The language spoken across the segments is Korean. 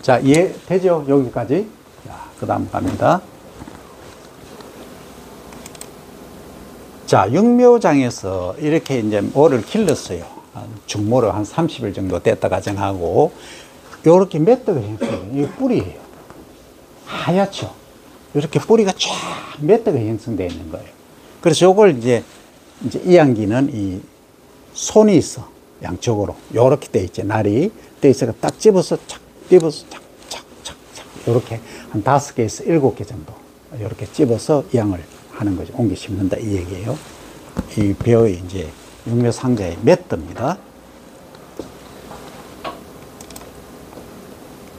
자, 이해되죠? 여기까지. 자, 그 다음 갑니다. 자, 육묘장에서 이렇게 이제 모를 길렀어요. 중모를 한 30일 정도 됐다 가정하고, 요렇게 메뚜가 형성돼요. 이게 뿌리예요. 하얗죠? 이렇게 뿌리가 쫙 메뚜가 형성되어 있는 거예요. 그래서 요걸 이제 이양기는 이 손이 있어. 양쪽으로. 요렇게 돼 있죠. 날이 돼 있어서 딱 집어서 착, 집어서 착, 착, 착, 착. 요렇게 한 5개에서 7개 정도. 요렇게 집어서 이양을 하는 거죠. 옮겨 심는다. 이 얘기예요. 이 벼의 이제 육묘상자의 메뚜입니다.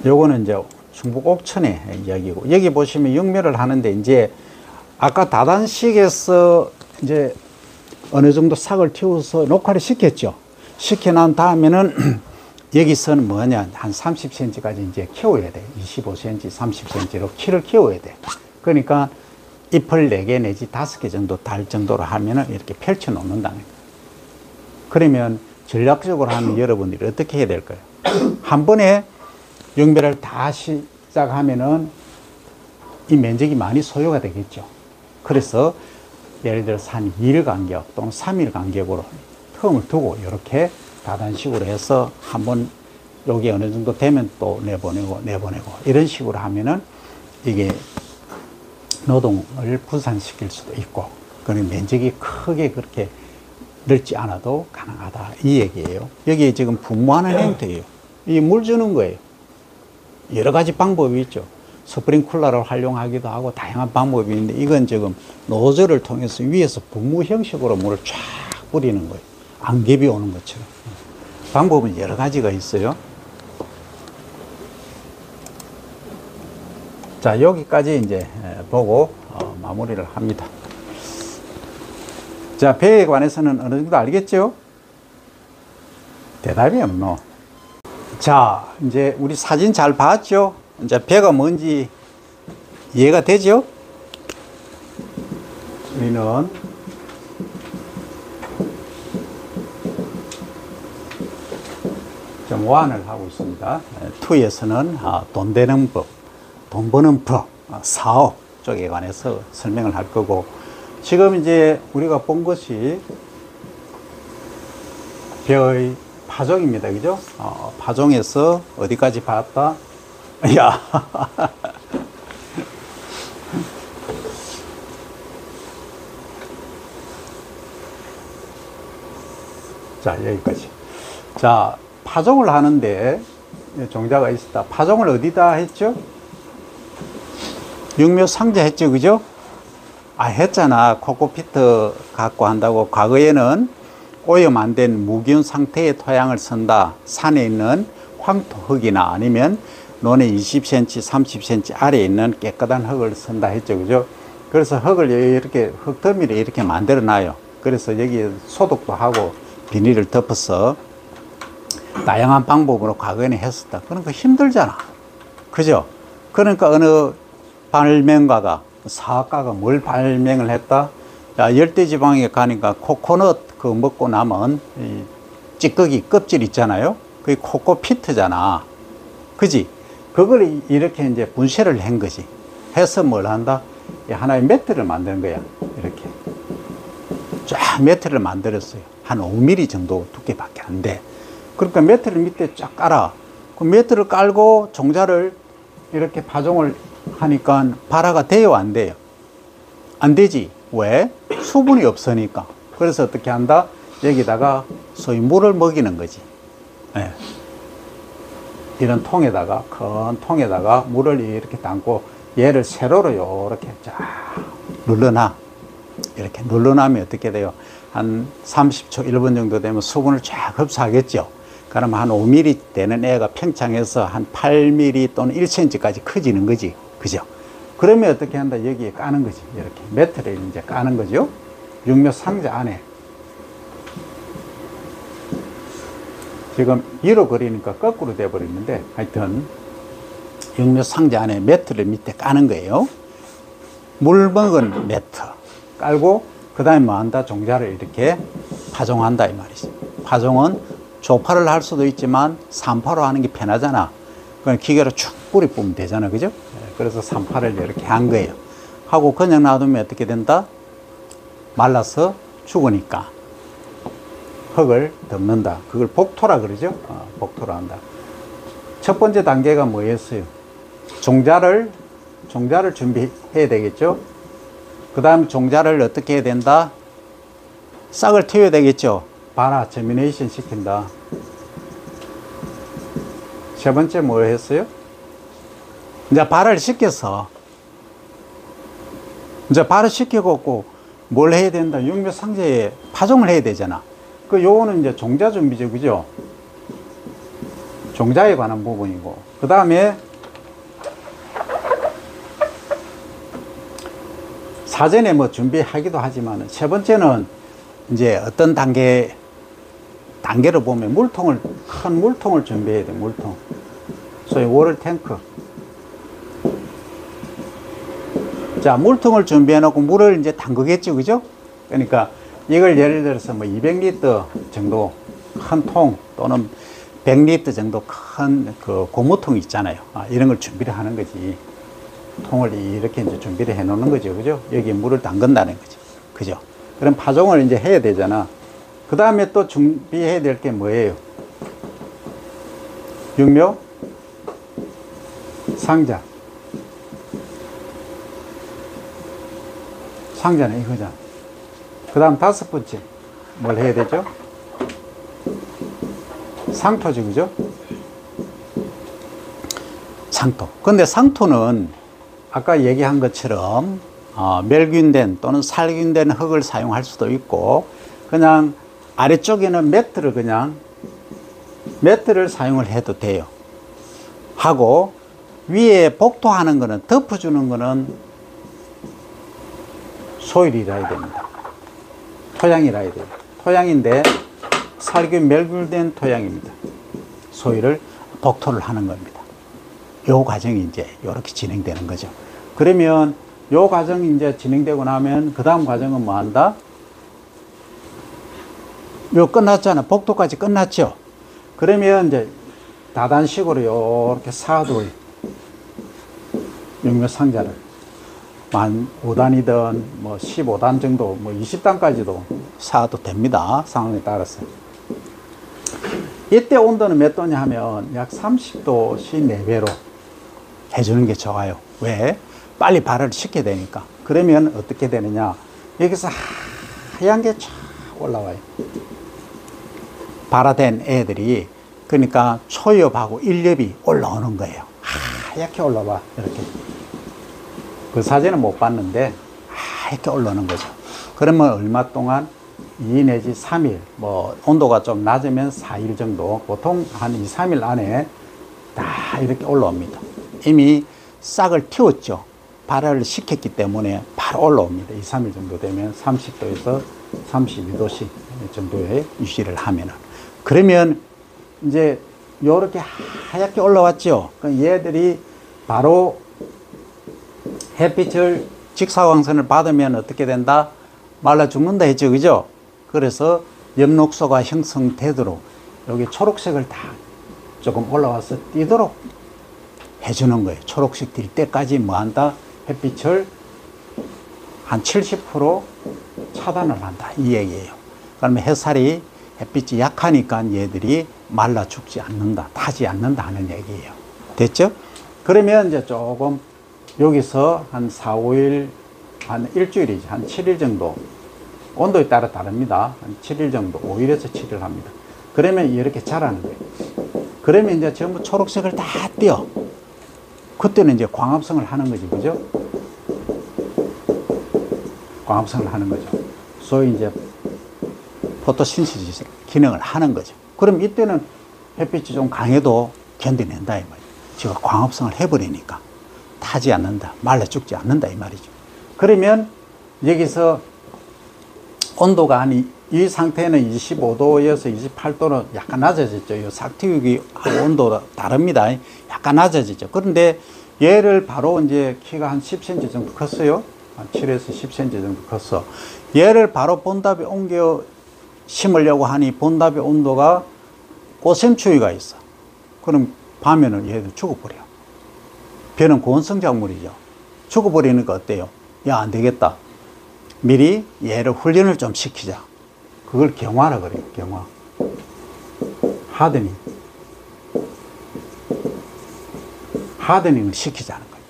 요거는 이제 충북 옥천의 이야기고, 여기 보시면 육묘를 하는데 이제 아까 다단식에서 이제 어느 정도 삭을 틔워서 녹화를 시켰죠. 시켜난 다음에는 여기서는 뭐냐, 한 30cm까지 이제 키워야 돼. 25cm, 30cm로 키를 키워야 돼. 그러니까 잎을 4개 내지 5개 정도 달 정도로 하면은 이렇게 펼쳐 놓는다는 거예요. 그러면 전략적으로 하면 여러분들이 어떻게 해야 될까요? 한 번에 육묘를 다 시작하면은 이 면적이 많이 소요가 되겠죠. 그래서 예를 들어서 한 2일 간격 또는 3일 간격으로 텀을 두고 이렇게 다단식으로 해서 한번 여기 어느 정도 되면 또 내보내고 이런 식으로 하면은 이게 노동을 분산시킬 수도 있고, 그런 면적이 크게 그렇게 넓지 않아도 가능하다. 이 얘기예요. 여기 지금 분무하는 형태예요. 이 물 주는 거예요. 여러 가지 방법이 있죠. 스프링클러를 활용하기도 하고 다양한 방법이 있는데, 이건 지금 노즐을 통해서 위에서 분무 형식으로 물을 쫙 뿌리는 거예요. 안개비 오는 것처럼. 방법은 여러 가지가 있어요. 자, 여기까지 이제 보고 마무리를 합니다. 자, 배에 관해서는 어느 정도 알겠죠? 대답이 없노. 자, 이제 우리 사진 잘 봤죠? 이제 배가 뭔지 이해가 되죠? 우리는 좀 완을 하고 있습니다. 2에서는 돈 되는 법, 돈 버는 법, 사업 쪽에 관해서 설명을 할 거고, 지금 이제 우리가 본 것이 벼의 파종입니다. 그죠? 파종에서 어디까지 봤다? 야. 자, 여기까지. 자, 파종을 하는데 종자가 있었다. 파종을 어디다 했죠? 육묘 상자 했죠. 그죠? 했잖아. 코코피트 갖고 한다고. 과거에는 오염 안 된 무기운 상태의 토양을 쓴다. 산에 있는 황토 흙이나 아니면 논의 20cm, 30cm 아래에 있는 깨끗한 흙을 쓴다 했죠. 그죠? 그래서 흙을 이렇게 흙더미를 이렇게 만들어 놔요. 그래서 여기 소독도 하고 비닐을 덮어서 다양한 방법으로 과거에는 했었다. 그러니까 힘들잖아. 그죠? 그러니까 어느 발명가가, 사학가가 뭘 발명을 했다? 자, 열대지방에 가니까 코코넛 그 먹고 남은 이 찌꺼기 껍질 있잖아요. 그게 코코피트잖아. 그지? 그걸 이렇게 이제 분쇄를 한 거지. 해서 뭘 한다? 하나의 매트를 만드는 거야. 이렇게. 쫙 매트를 만들었어요. 한 5mm 정도 두께밖에 안 돼. 그러니까 매트를 밑에 쫙 깔아. 그 매트를 깔고 종자를 이렇게 파종을 하니까 발화가 돼요, 안 돼요? 안 되지. 왜? 수분이 없으니까. 그래서 어떻게 한다? 여기다가 소위 물을 먹이는 거지. 네. 이런 통에다가, 큰 통에다가 물을 이렇게 담고 얘를 세로로 이렇게 쫙 눌러놔. 이렇게 눌러놔면 어떻게 돼요? 한 30초, 1분 정도 되면 수분을 쫙 흡수하겠죠. 그러면 한 5mm 되는 애가 팽창해서 한 8mm 또는 1cm까지 커지는 거지. 그죠? 그러면 어떻게 한다? 여기에 까는 거지. 이렇게 매트를 이제 까는 거죠. 육묘 상자 안에. 지금 위로 그리니까 거꾸로 돼 버리는데, 하여튼 육묘 상자 안에 매트를 밑에 까는 거예요. 물 먹은 매트 깔고 그 다음에 뭐 한다? 종자를 이렇게 파종한다 이 말이지. 파종은 조파를 할 수도 있지만 산파로 하는 게 편하잖아. 그냥 기계로 쭉 뿌리 뿌면 되잖아. 그죠? 그래서 38을 이렇게 한 거예요. 하고 그냥 놔두면 어떻게 된다? 말라서 죽으니까 흙을 덮는다. 그걸 복토라 그러죠? 복토라 한다. 첫 번째 단계가 뭐였어요? 종자를 준비해야 되겠죠? 그 다음에 종자를 어떻게 해야 된다? 싹을 틔워야 되겠죠? 봐라, 제미네이션 시킨다. 세 번째 뭘 했어요? 이제 발을 시켜서, 이제 발을 시키고 뭘 해야 된다? 육묘상제에 파종을 해야 되잖아. 요거는 이제 종자 준비죠. 그죠? 종자에 관한 부분이고. 그 다음에 사전에 뭐 준비하기도 하지만 세 번째는 이제 어떤 단계를 보면 큰 물통을 준비해야 돼. 물통. 소위 워터 탱크. 자, 물통을 준비해 놓고 물을 이제 담그겠죠. 그죠? 그러니까 이걸 예를 들어서 뭐 200리터 정도 큰 통 또는 100리터 정도 큰 그 고무통 있잖아요. 이런 걸 준비를 하는 거지. 통을 이렇게 이제 준비를 해 놓는 거죠. 그죠? 여기 물을 담근다는 거죠. 그죠? 그럼 파종을 이제 해야 되잖아. 그 다음에 또 준비해야 될 게 뭐예요? 육묘 상자. 상자는 이거잖아. 그 다음 다섯 번째 뭘 해야 되죠? 상토지. 그죠? 상토. 근데 상토는 아까 얘기한 것처럼 멸균된 또는 살균된 흙을 사용할 수도 있고, 그냥 아래쪽에는 매트를 사용을 해도 돼요. 하고 위에 복토하는 거는, 덮어주는 거는 소일이라 해야 됩니다. 토양이라 해야 돼요. 토양인데 살균 멸균된 토양입니다. 소일을 복토를 하는 겁니다. 요 과정이 이제 이렇게 진행되는 거죠. 그러면 요 과정이 이제 진행되고 나면 그 다음 과정은 뭐 한다? 요 끝났잖아. 복토까지 끝났죠. 그러면 이제 다단식으로 요렇게 사둘 육묘 상자를 만 5단이든 뭐 15단 정도, 뭐 20단까지도 사도 됩니다. 상황에 따라서. 이때 온도는 몇 도냐 하면 약 30도 시내외로 해주는 게 좋아요. 왜? 빨리 발효를 시켜야 되니까. 그러면 어떻게 되느냐? 여기서 하얀 게 쫙 올라와요. 발화된 애들이, 그러니까 초엽하고 일엽이 올라오는 거예요. 하얗게 올라와. 이렇게. 그 사진은 못 봤는데 하얗게 올라오는 거죠. 그러면 얼마 동안? 2 내지 3일, 뭐 온도가 좀 낮으면 4일 정도, 보통 한 2, 3일 안에 다 이렇게 올라옵니다. 이미 싹을 틔웠죠. 발효를 시켰기 때문에 바로 올라옵니다. 2, 3일 정도 되면 30도에서 32도씨 정도에 유지를 하면은. 그러면 이제 요렇게 하얗게 올라왔죠. 얘들이 바로 햇빛을 직사광선을 받으면 어떻게 된다? 말라 죽는다 했죠. 그죠? 그래서 엽록소가 형성되도록 여기 초록색을 다 조금 올라와서 띄도록 해주는 거예요. 초록색 뛸 때까지 뭐 한다? 햇빛을 한 70% 차단을 한다. 이 얘기예요. 그러면 햇빛이 약하니까 얘들이 말라 죽지 않는다. 타지 않는다 하는 얘기예요. 됐죠? 그러면 이제 조금 여기서 한 4, 5일, 한 일주일이지, 한 7일 정도, 온도에 따라 다릅니다. 한 7일 정도, 5일에서 7일 합니다. 그러면 이렇게 자라는 거예요. 그러면 이제 전부 초록색을 다 띄어. 그때는 이제 광합성을 하는 거지, 그죠? 광합성을 하는 거죠. 소위 이제 포토신시스 기능을 하는 거죠. 그럼 이때는 햇빛이 좀 강해도 견뎌낸다, 이 말이에요. 제가 광합성을 해버리니까 타지 않는다, 말라 죽지 않는다, 이 말이죠. 그러면 여기서 온도가 이 상태는 25도에서 28도로 약간 낮아졌죠. 이 싹틔우기 온도가 다릅니다. 약간 낮아지죠. 그런데 얘를 바로 이제 키가 한 10cm 정도 컸어요. 한 7에서 10cm 정도 컸어. 얘를 바로 본답에 옮겨 심으려고 하니 본답의 온도가 고샘추위가 있어. 그럼 밤에는 얘도 죽어버려. 벼는 고온성작물이죠. 죽어버리니까 어때요? 야, 안 되겠다. 미리 얘를 훈련을 좀 시키자. 그걸 경화라 그래요. 경화. 하드닝을 시키자는 거예요.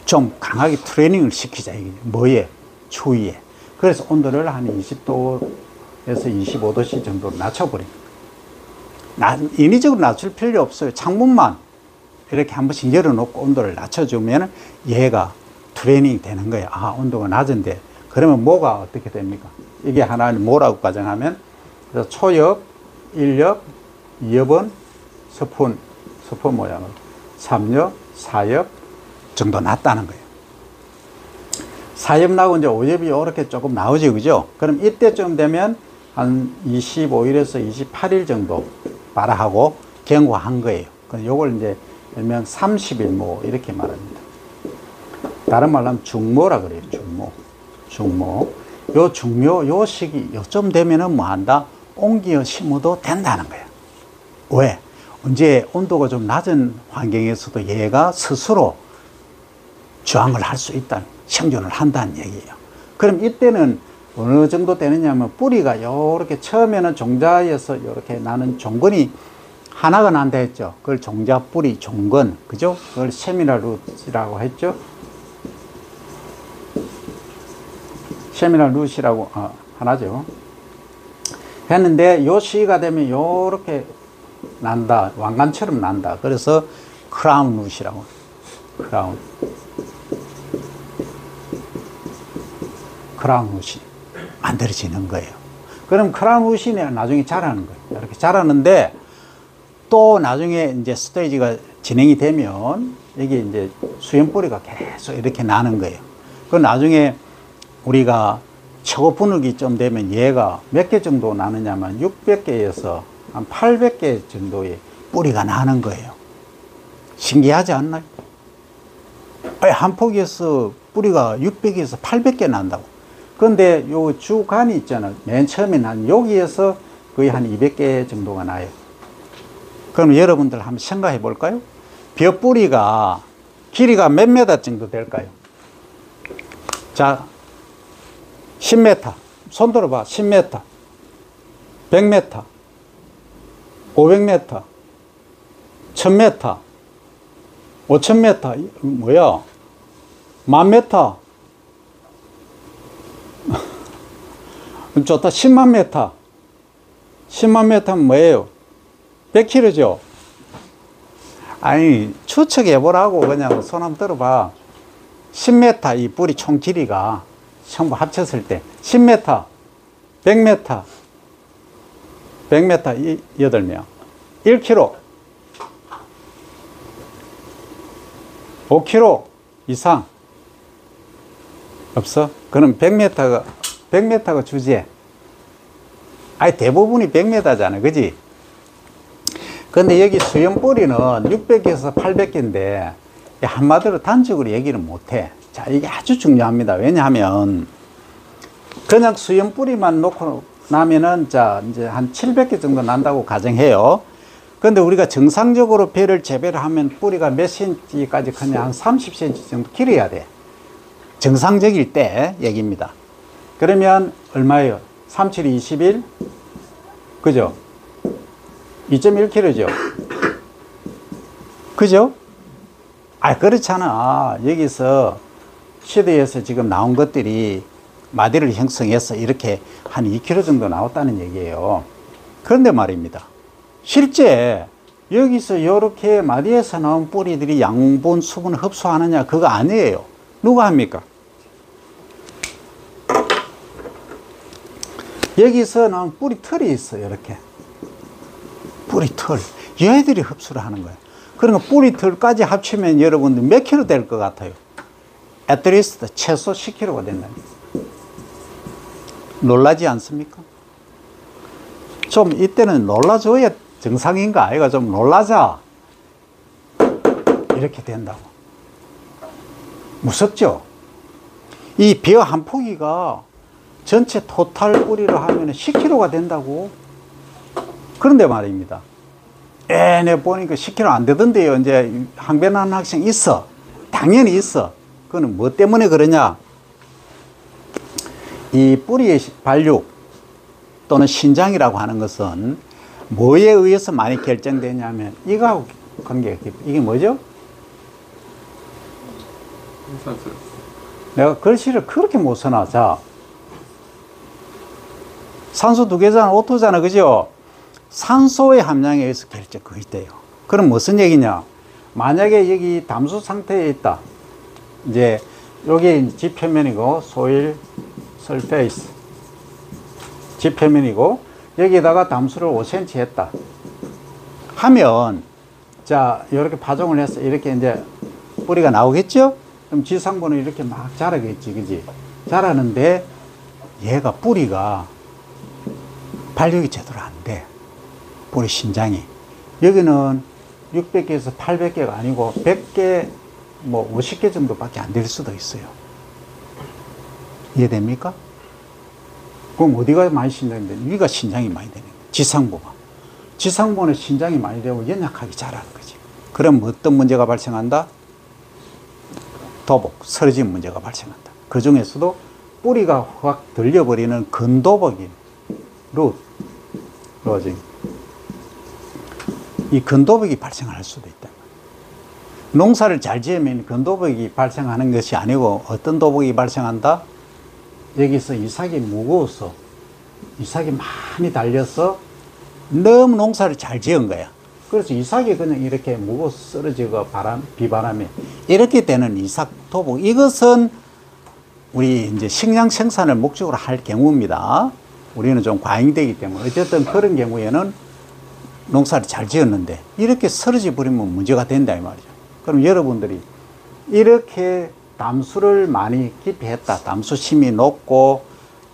좀 강하게 트레이닝을 시키자. 이게 뭐에? 추위에. 그래서 온도를 한 20도에서 25도씨 정도로 낮춰버립니다. 인위적으로 낮출 필요 없어요. 창문만 이렇게 한 번씩 열어놓고 온도를 낮춰주면 얘가 트레이닝이 되는 거예요. 아, 온도가 낮은데. 그러면 뭐가 어떻게 됩니까? 이게 하나는 뭐라고 가정하면, 그래서 초엽, 1엽, 2엽은 스푼 모양으로 3엽, 4엽 정도 났다는 거예요. 4엽 나고 이제 5엽이 이렇게 조금 나오죠. 그죠? 그럼 이때쯤 되면 한 25일에서 28일 정도 발화하고 경과한 거예요. 그럼 요걸 이제 일명 30일 뭐 이렇게 말합니다. 다른 말로 하면 중모라 그래요. 중모. 요 중묘, 요 시기, 요쯤 되면은 뭐 한다? 옮겨 심어도 된다는 거예요. 왜? 언제 온도가 좀 낮은 환경에서도 얘가 스스로 주황을 할 수 있다는, 생존을 한다는 얘기예요. 그럼 이때는 어느 정도 되느냐면 뿌리가 요렇게 처음에는 종자에서 이렇게 나는 종근이 하나가 난다 했죠. 그걸 종자 뿌리, 종근. 그죠? 그걸 세미나 루트라고 했죠. 세미나 루트라고 하나죠. 했는데 요 시기가 되면 요렇게 난다. 왕관처럼 난다. 그래서 크라운 루트라고. 크라운 루트 만들어지는 거예요. 그럼 크라운 루트는 나중에 자라는 거예요. 이렇게 자라는데 또 나중에 이제 스테이지가 진행이 되면 이게 이제 수염 뿌리가 계속 이렇게 나는 거예요. 그 나중에 우리가 최고 분위기쯤 되면 얘가 몇 개 정도 나느냐면 600개에서 한 800개 정도의 뿌리가 나는 거예요. 신기하지 않나요? 한 폭에서 뿌리가 600에서 800개 난다고. 그런데 요 주간이 있잖아요. 맨 처음에 난 여기에서 거의 한 200개 정도가 나요. 그럼 여러분들 한번 생각해 볼까요? 벼 뿌리가 길이가 몇 메타 정도 될까요? 자, 10m. 손 들어봐. 10m. 100m. 500m. 1000m. 5000m. 뭐야? 10,000m. 좋다. 10만 m. 10만 m면 뭐예요? 100km죠? 아니, 추측해보라고. 그냥 손 한번 들어봐. 10m 이 뿌리 총 길이가 전부 합쳤을 때 10m, 100m, 100m 8명, 1km, 5km 이상 없어? 그럼 100m가 주제. 아니, 대부분이 100m잖아. 그지? 근데 여기 수염 뿌리는 600에서 800개인데 한마디로 단적으로 얘기는 못해. 자, 이게 아주 중요합니다. 왜냐하면 그냥 수염 뿌리만 놓고 나면은 자, 이제 한 700개 정도 난다고 가정해요. 근데 우리가 정상적으로 벼를 재배를 하면 뿌리가 몇 cm까지 크냐? 한 30cm 정도 길어야 돼. 정상적일 때 얘기입니다. 그러면 얼마예요? 3, 7, 21? 그죠? 2.1kg죠? 그죠? 아, 그렇잖아. 여기서 시드에서 지금 나온 것들이 마디를 형성해서 이렇게 한 2kg 정도 나왔다는 얘기예요. 그런데 말입니다. 실제 여기서 이렇게 마디에서 나온 뿌리들이 양분, 수분을 흡수하느냐? 그거 아니에요. 누가 합니까? 여기서 나온 뿌리 털이 있어요. 이렇게. 뿌리 털. 얘들이 흡수를 하는 거예요. 그러니까 뿌리 털까지 합치면 여러분들 몇 킬로 될 것 같아요? at least 최소 10kg가 된다는 거예요. 놀라지 않습니까? 좀 이때는 놀라줘야 정상인가? 아이가 좀 놀라자. 이렇게 된다고. 무섭죠? 이 벼 한 포기가 전체 토탈 뿌리로 하면 10kg가 된다고. 그런데 말입니다. 내가 보니까 10kg 안 되던데요. 이제 항변하는 학생 있어. 당연히 있어. 그거는 뭐 때문에 그러냐? 이 뿌리의 발육 또는 신장이라고 하는 것은 뭐에 의해서 많이 결정되냐면 이거하고 관계가 깊어. 이게 뭐죠? 내가 글씨를 그렇게 못 써놔. 자, 산소 2개잖아, O2잖아, 그죠? 산소의 함량에 의해서 거의 돼요. 그럼 무슨 얘기냐? 만약에 여기 담수 상태에 있다. 이제 여기 지표면이고 소일 설페이스 지표면이고 여기에다가 담수를 5cm 했다 하면, 자, 이렇게 파종을 해서 이렇게 이제 뿌리가 나오겠죠? 그럼 지상부는 이렇게 막 자라겠지, 그지? 자라는데 얘가 뿌리가 발육이 제대로 안 돼. 뿌리 신장이. 여기는 600개에서 800개가 아니고 100개, 뭐 50개 정도밖에 안 될 수도 있어요. 이해됩니까? 그럼 어디가 많이 신장이 되는? 위가 신장이 많이 되는 거예요. 지상부가. 지상부는 신장이 많이 되고 연약하게 자라는 거지. 그럼 어떤 문제가 발생한다? 도복, 쓰러짐 문제가 발생한다. 그 중에서도 뿌리가 확 들려버리는 근도복인 로징. 이 근도복이 발생할 수도 있다. 농사를 잘 지으면 근도복이 발생하는 것이 아니고 어떤 도복이 발생한다? 여기서 이삭이 무거워서 이삭이 많이 달려서 너무 농사를 잘 지은 거야. 그래서 이삭이 그냥 이렇게 무거워서 쓰러지고 비바람에 이렇게 되는 이삭 도복. 이것은 우리 이제 식량 생산을 목적으로 할 경우입니다. 우리는 좀 과잉되기 때문에. 어쨌든 그런 경우에는 농사를 잘 지었는데 이렇게 쓰러져 버리면 문제가 된다, 이 말이죠. 그럼 여러분들이 이렇게 담수를 많이 깊이 했다. 담수심이 높고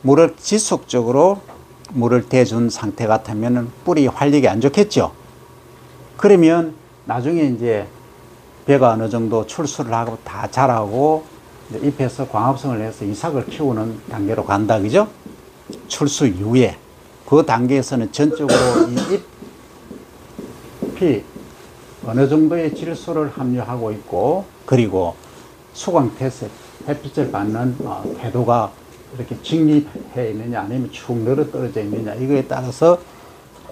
물을 지속적으로 물을 대준 상태 같으면 뿌리 활력이 안 좋겠죠. 그러면 나중에 이제 배가 어느 정도 출수를 하고 다 자라고 이제 잎에서 광합성을 해서 이삭을 키우는 단계로 간다, 그죠? 출수 이후에 그 단계에서는 전적으로 이 잎이 어느 정도의 질소를 함유하고 있고, 그리고 수광 태세, 햇빛을 받는 태도가 이렇게 직립해 있느냐 아니면 축 늘어 떨어져 있느냐, 이거에 따라서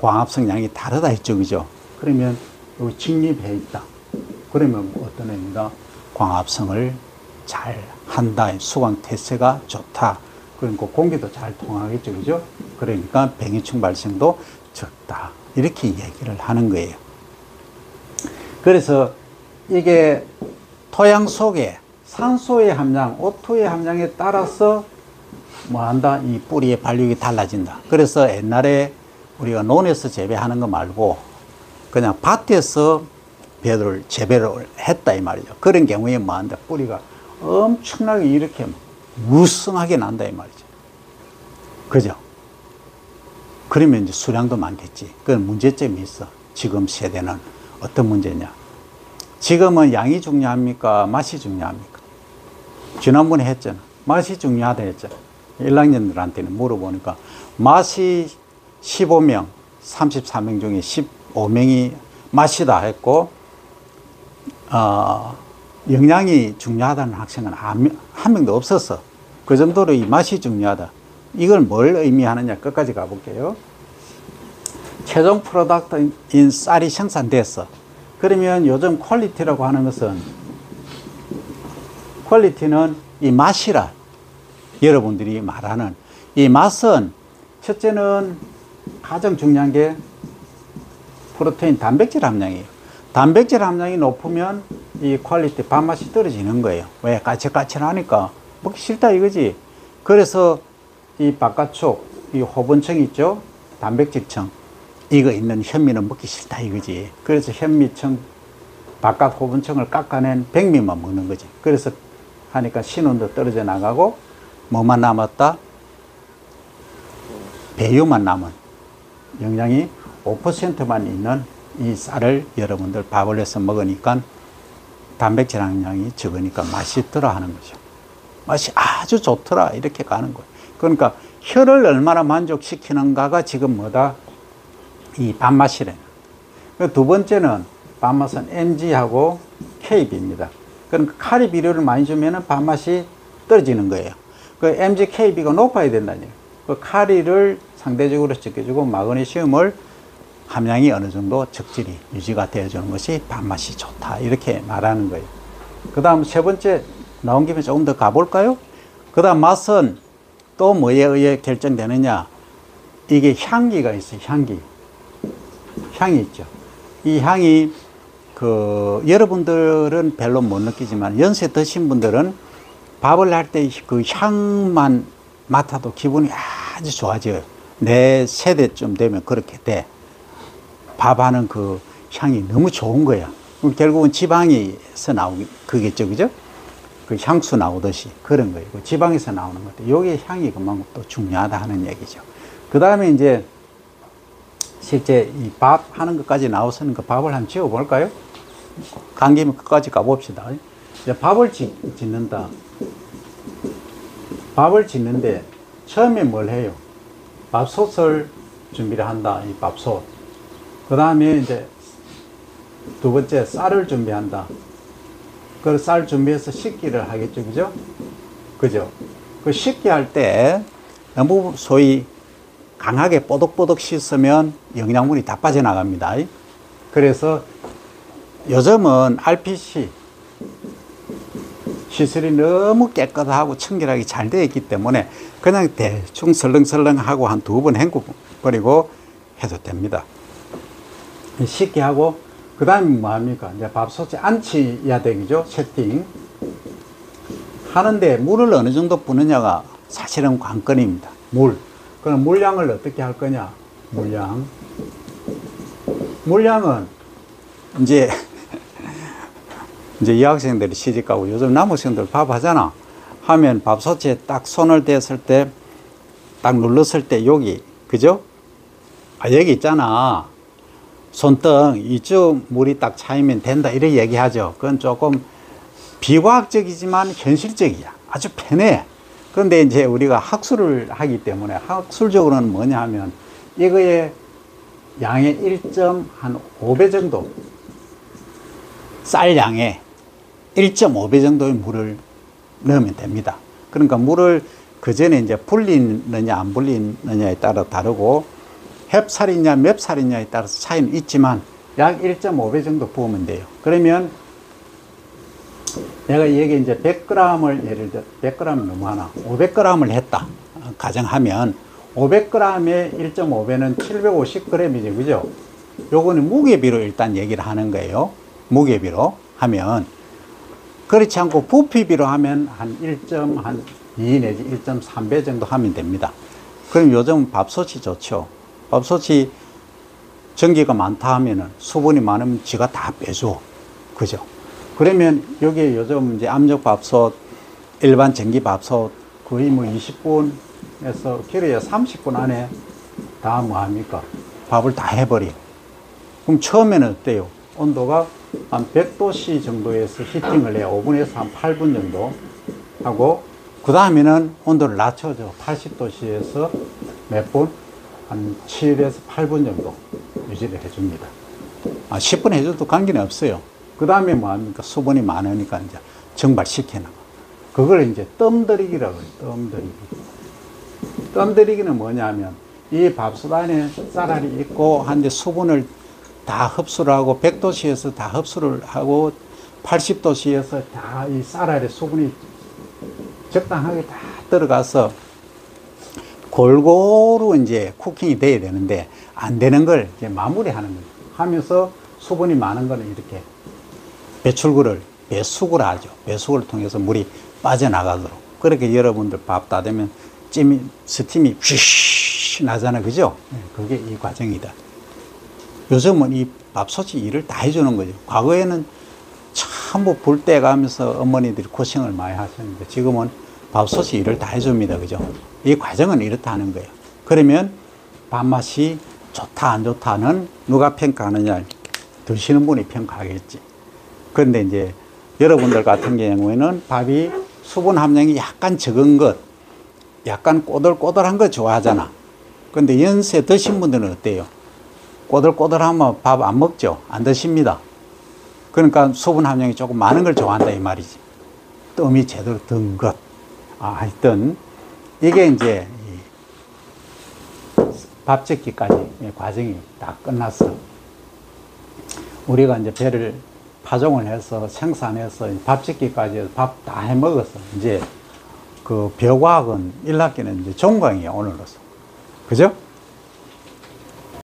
광합성 양이 다르다 했죠, 그죠? 그러면 여기 직립해 있다. 그러면 어떤 의미가 광합성을 잘 한다, 수광 태세가 좋다. 그러니까 공기도 잘 통하겠죠, 그죠? 그러니까 병해충 발생도 적다. 이렇게 얘기를 하는 거예요. 그래서 이게 토양 속에 산소의 함량, O2의 함량에 따라서 뭐 한다? 이 뿌리의 발육이 달라진다. 그래서 옛날에 우리가 논에서 재배하는 거 말고 그냥 밭에서 배를 재배를 했다, 이 말이죠. 그런 경우에 뭐 한다? 뿌리가 엄청나게 이렇게 무성하게 난다, 이 말이죠. 그죠? 그러면 이제 수량도 많겠지. 그건 문제점이 있어. 지금 세대는 어떤 문제냐? 지금은 양이 중요합니까? 맛이 중요합니까? 지난번에 했잖아. 맛이 중요하다 했잖아. 1학년들한테는 물어보니까 맛이 15명, 34명 중에 15명이 맛이다 했고, 영양이 중요하다는 학생은 한 명도 없었어. 그 정도로 이 맛이 중요하다. 이걸 뭘 의미하느냐? 끝까지 가볼게요. 최종 프로덕트인 쌀이 생산됐어. 그러면 요즘 퀄리티라고 하는 것은, 퀄리티는 이 맛이라 여러분들이 말하는 이 맛은, 첫째는 가장 중요한 게 프로테인, 단백질 함량이에요. 단백질 함량이 높으면 이 퀄리티, 밥맛이 떨어지는 거예요. 왜? 까칠까칠하니까 먹기 싫다 이거지. 그래서 이 바깥쪽 이 호분층 있죠, 단백질층, 이거 있는 현미는 먹기 싫다 이거지. 그래서 현미층 바깥 호분층을 깎아낸 백미만 먹는 거지. 그래서 하니까 신원도 떨어져 나가고 뭐만 남았다? 배유만 남은, 영양이 5%만 있는 이 쌀을 여러분들 밥을 해서 먹으니까 단백질 함량이 적으니까 맛있더라 하는 거죠. 맛이 아주 좋더라 이렇게 가는 거예요. 그러니까 혀를 얼마나 만족시키는가가 지금 뭐다? 이 밥맛이래. 두 번째는 밥맛은 MG하고 KB입니다. 그러니까 카리 비료를 많이 주면은 밥맛이 떨어지는 거예요. 그 MG, KB가 높아야 된다니요. 그 카리를 상대적으로 적게 주고 마그네슘을 함량이 어느 정도 적절히 유지가 되어주는 것이 밥맛이 좋다. 이렇게 말하는 거예요. 그 다음 세 번째 나온 김에 조금 더 가볼까요? 그 다음 맛은 또 뭐에 의해 결정되느냐? 이게 향기가 있어요. 향이 있죠. 이 향이 여러분들은 별로 못 느끼지만 연세 드신 분들은 밥을 할 때 그 향만 맡아도 기분이 아주 좋아져요. 내 세대쯤 되면 그렇게 돼. 밥하는 그 향이 너무 좋은 거야. 결국은 지방에서 나오는 그겠죠, 그죠? 그 향수 나오듯이 그런 거예요. 지방에서 나오는 것들. 요게 향이 그만큼 또 중요하다 하는 얘기죠. 그 다음에 이제 실제 이 밥 하는 것까지 나왔으니까 밥을 한번 지어 볼까요? 간 김에 끝까지 가봅시다. 이제 밥을 짓는다. 밥을 짓는데 처음에 뭘 해요? 밥솥을 준비를 한다. 이 밥솥. 그 다음에 이제 두 번째 쌀을 준비한다. 그 쌀 준비해서 식기를 하겠죠. 그죠? 그죠? 그 식기 할 때 너무 소위 강하게 뽀득뽀득 씻으면 영양분이 다 빠져나갑니다. 그래서 요즘은 RPC 시설이 너무 깨끗하고 청결하게 잘 되어 있기 때문에 그냥 대충 설렁설렁하고 한 두 번 헹궈버리고 해도 됩니다. 식게 하고 그 다음에 뭐합니까? 이제 밥솥에 앉혀야 되겠죠. 세팅 하는데 물을 어느 정도 부느냐가 사실은 관건입니다. 그럼 물량을 어떻게 할 거냐? 물량은 이제 여학생들이 시집가고 요즘 남학생들 밥 하잖아. 하면 밥솥에 딱 손을 댔을 때, 딱 눌렀을 때 여기, 그죠? 여기 있잖아. 손등 이쪽 물이 딱 차이면 된다. 이렇게 얘기하죠. 그건 조금 비과학적이지만 현실적이야. 아주 편해. 그런데 이제 우리가 학술을 하기 때문에 학술적으로는 뭐냐 하면 이거의 양의 1.5배 정도, 쌀 양의 1.5배 정도의 물을 넣으면 됩니다. 그러니까 물을 그 전에 이제 불리느냐 안 불리느냐에 따라 다르고 햅쌀이냐 맵쌀이냐에 따라서 차이는 있지만 약 1.5배 정도 부으면 돼요. 그러면 내가 여기 이제 100g을 예를 들어 100g 너무 하나 500g을 했다 가정하면 500g에 1.5배는 750g이죠. 그죠? 요거는 무게비로 일단 얘기를 하는 거예요. 무게비로 하면 그렇지 않고 부피비로 하면 한 1.2 내지 1.3배 정도 하면 됩니다. 그럼 요즘 밥솥이 좋죠. 밥솥이 전기가 많다 하면은 수분이 많으면 지가 다 빼줘. 그죠? 그러면 여기에 요즘 이제 압력밥솥, 일반 전기밥솥 거의 뭐 20분에서 길어야 30분 안에 다 뭐 합니까? 밥을 다 해버려. 그럼 처음에는 어때요? 온도가 한 100도씨 정도에서 히팅을 해요. 5분에서 한 8분 정도 하고, 그 다음에는 온도를 낮춰줘. 80도씨에서 몇 분? 한 7에서 8분 정도 유지를 해줍니다. 10분 해줘도 관계는 없어요. 그 다음에 뭐 합니까? 수분이 많으니까 이제 증발시켜놔. 그걸 이제 뜸들이기라고 해요. 뜸들이기. 뜸들이기는 뭐냐면 이 밥솥 안에 쌀알이 있고 한데 수분을 다 흡수를 하고 100도씨에서 다 흡수를 하고 80도씨에서 다 이 쌀알에 수분이 적당하게 다 들어가서 골고루 이제 쿠킹이 돼야 되는데 안 되는 걸 이제 마무리하는 거예요. 하면서 수분이 많은 거는 이렇게 배수구를 하죠. 배수구를 통해서 물이 빠져나가도록. 그렇게 여러분들 밥 다 되면 스팀이 휘쉬 나잖아. 그죠? 그게 이 과정이다. 요즘은 이 밥솥이 일을 다 해주는 거죠. 과거에는 전부 불때 가면서 어머니들이 고생을 많이 하셨는데 지금은 밥솥이 일을 다 해줍니다. 그죠? 이 과정은 이렇다 하는 거예요. 그러면 밥맛이 좋다 안 좋다는 누가 평가하느냐? 드시는 분이 평가하겠지. 그런데 이제 여러분들 같은 경우에는 밥이 수분 함량이 약간 적은 것, 약간 꼬들꼬들한 거 좋아하잖아. 근데 연세 드신 분들은 어때요? 꼬들꼬들하면 밥 안 먹죠. 안 드십니다. 그러니까 수분 함량이 조금 많은 걸 좋아한다 이 말이지. 뜸이 제대로 든 것. 하여튼 이게 이제 밥 짓기까지 과정이 다 끝났어. 우리가 이제 배를 파종을 해서 생산해서 밥 짓기까지 밥 다 해 먹었어. 이제 그 벼과학은 1학기는 이제 종강이야, 오늘로서. 그죠?